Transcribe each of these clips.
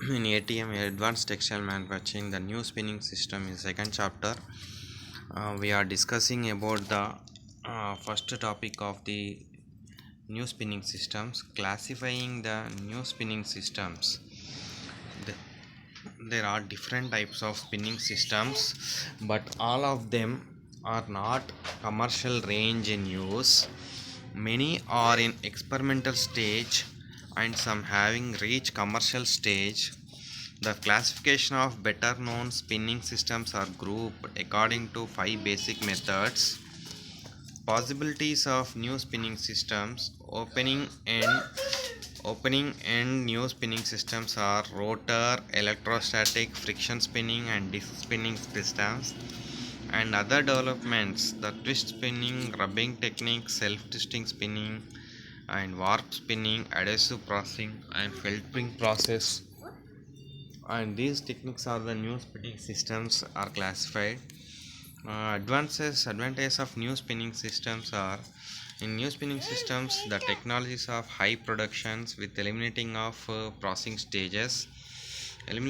In ATM, Advanced Textile Manufacturing, the new spinning system is second chapter. We are discussing about the first topic of the new spinning systems, classifying the new spinning systems. The- there are different types of spinning systems, but all of them are not commercial range in use. Many are in experimental stage and some having reached commercial stage. The classification of better known spinning systems are grouped according to five basic methods. Possibilities of new spinning systems. Opening and new spinning systems are rotor, electrostatic, friction spinning and disc spinning systems. And other developments, the twist spinning, rubbing technique, self-twisting spinning and warp spinning, adhesive processing and filtering process. And these techniques are the new spinning systems are classified. Advantages of new spinning systems are: in new spinning systems the technologies of high productions with eliminating of process stages. In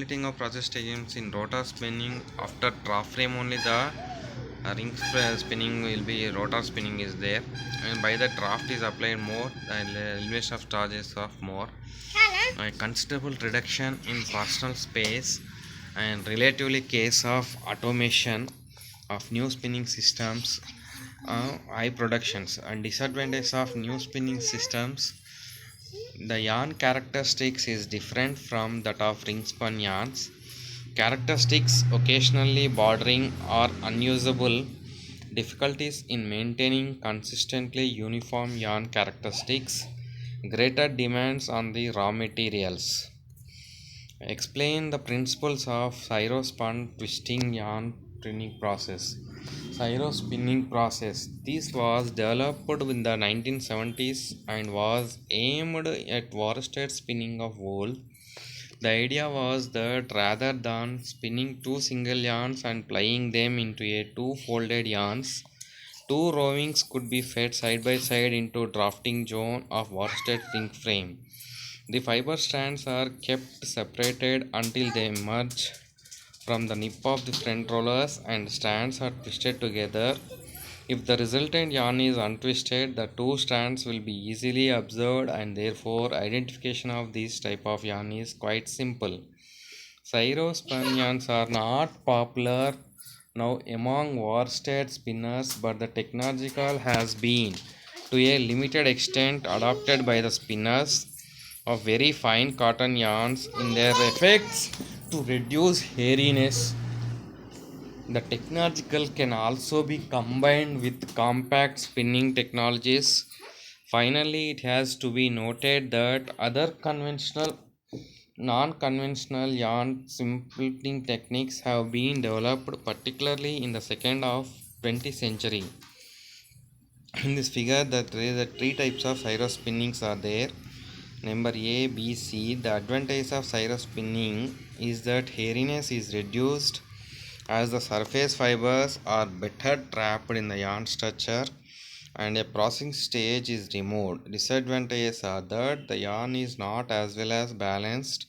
rotor spinning, after draft frame only the ring spinning will be, rotor spinning is there, and by the draft is applied more and elimination of charges of more. A considerable reduction in personal space and relatively case of automation of new spinning systems. High productions and disadvantages of new spinning systems: the yarn characteristics is different from that of ring spun yarns. Characteristics occasionally bordering or unusable. Difficulties in maintaining consistently uniform yarn characteristics. Greater demands on the raw materials. Explain the principles of cyrospun twisting yarn spinning process. Cyrospinning process. This was developed in the 1970s and was aimed at worsted spinning of wool. The idea was that rather than spinning two single yarns and plying them into a two folded yarns, two rovings could be fed side by side into drafting zone of worsted ring frame. The fiber strands are kept separated until they emerge from the nip of the front rollers and strands are twisted together. If the resultant yarn is untwisted, the two strands will be easily observed and therefore identification of this type of yarn is quite simple. Cyrospun yarns are not popular now among worsted spinners, but the technological has been to a limited extent adopted by the spinners of very fine cotton yarns in their effects to reduce hairiness. The technological can also be combined with compact spinning technologies. Finally, it has to be noted that other non-conventional yarn spinning techniques have been developed, particularly in the second half 20th century. In this figure, the three types of cyro spinnings are there. Number A, B, C. The advantage of cyro spinning is that hairiness is reduced as the surface fibers are better trapped in the yarn structure and a processing stage is removed. Disadvantages are that the yarn is not as well as balanced,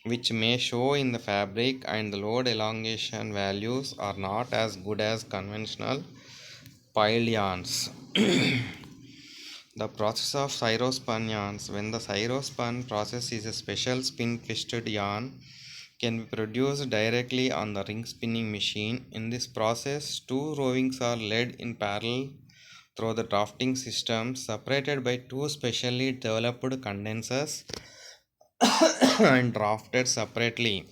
which may show in the fabric, and the load elongation values are not as good as conventional piled yarns. The process of cyrospun yarns. When the cyrospun process is a special spin twisted yarn can be produced directly on the ring spinning machine. In this process, two rovings are led in parallel through the drafting system separated by two specially developed condensers and drafted separately.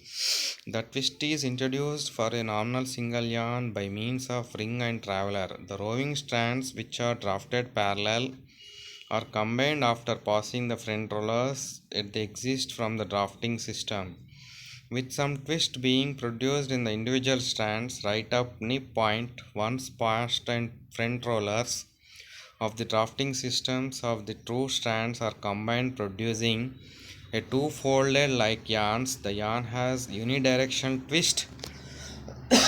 The twist is introduced for a normal single yarn by means of ring and traveler. The roving strands, which are drafted parallel, are combined after passing the front rollers that they exist from the drafting system, with some twist being produced in the individual strands right up nip point once passed, and front rollers of the drafting systems of the two strands are combined, producing a two folded like yarns. The yarn has unidirectional twist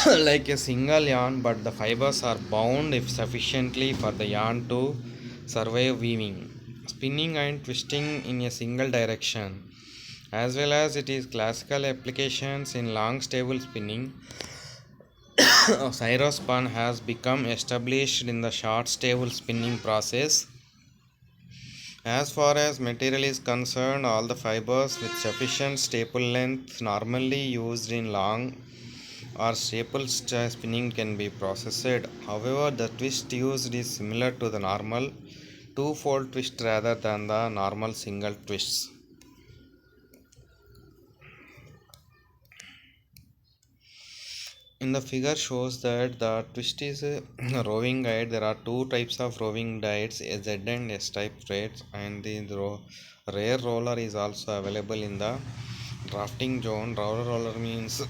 like a single yarn, but the fibers are bound if sufficiently for the yarn to survive weaving. Spinning and twisting in a single direction. as well as it is classical applications in long stable spinning. Gyrospan has become established in the short stable spinning process. As far as material is concerned, all the fibers with sufficient staple length normally used in long or staple spinning can be processed. However, the twist used is similar to the normal two-fold twist rather than the normal single twists. In the figure shows that the twist is a roving guide. There are two types of roving guides, a Z and S type threads, and the rear roller is also available in the drafting zone. Roller means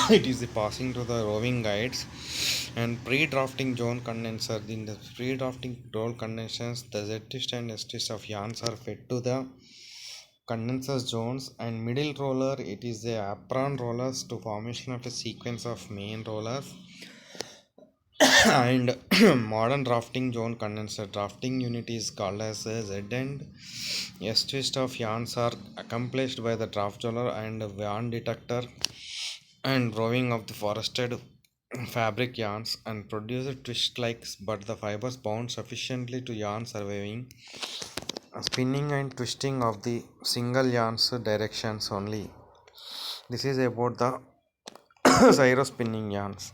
it is the passing to the roving guides, and pre-drafting zone condenser. In the pre-drafting roll condensers, the Z twist and S twist of yarns are fed to the condenser zones, and middle roller, it is the apron rollers to formation of a sequence of main rollers. And modern drafting zone condenser drafting unit is called as a Z and S twist of yarns are accomplished by the draft roller and yarn detector and drawing of the forested fabric yarns and produce a twist like, but the fibers bound sufficiently to yarn surviving spinning and twisting of the single yarns directions only. This is about the gyro spinning yarns.